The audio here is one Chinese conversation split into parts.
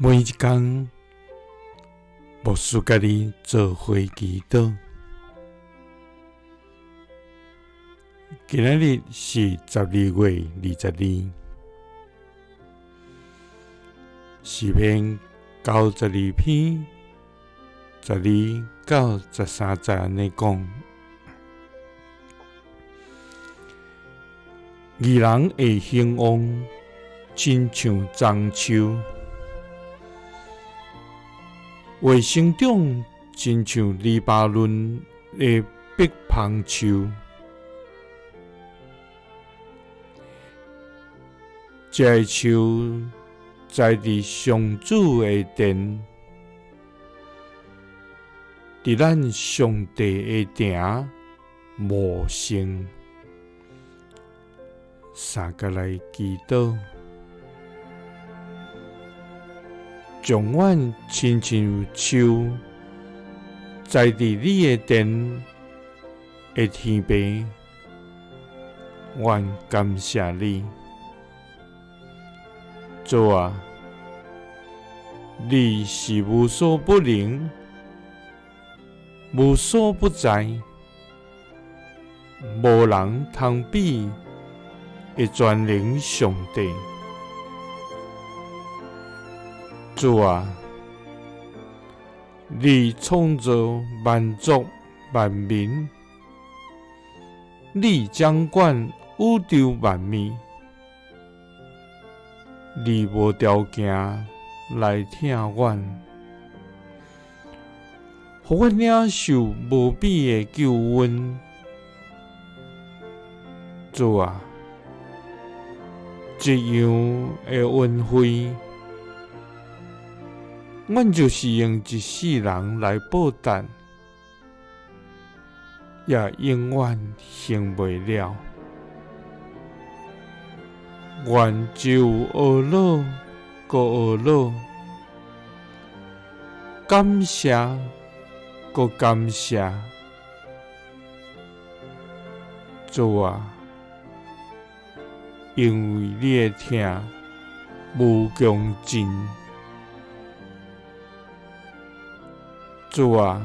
每一天，牧师甲你做伙祈祷。今仔日是12月22，诗篇92篇12到13节安尼讲：义人会兴旺，亲像樟树。会生长，亲像黎巴嫩的碧芳树。这树栽伫上主的殿，伫咱上帝的城茂盛。三个来祈祷。将阮亲像树栽伫你的殿的天边，阮感谢你。主啊，你是无所不能、无所不在，无人通比的全能上帝。主啊，你创造万族万民，你掌管宇宙万物，你无条件来听阮，互阮领受无比的救恩。主啊，这样的恩惠，阮就是用一世人来报答，也永远成袂了。愿只有懊恼，搁懊恼，感谢，搁感谢。主啊，因为你的疼无穷尽。主啊，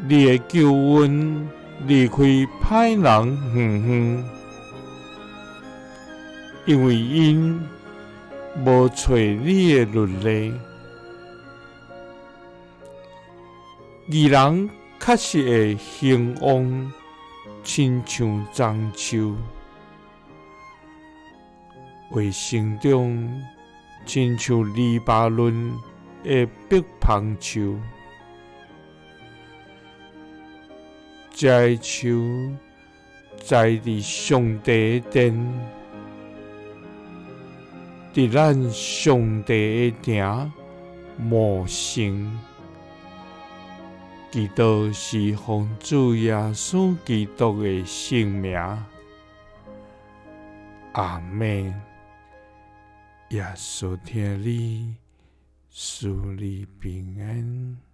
你的救恩离开歹人远远，因为因无找你的律例。义人确实会兴旺，亲像樟树，会生长，亲像黎巴嫩的碧芳树。这树栽伫上帝的殿，伫咱上帝的城茂盛。祈祷是奉主耶稣基督的圣名。阿们。耶稣听你，赐你平安。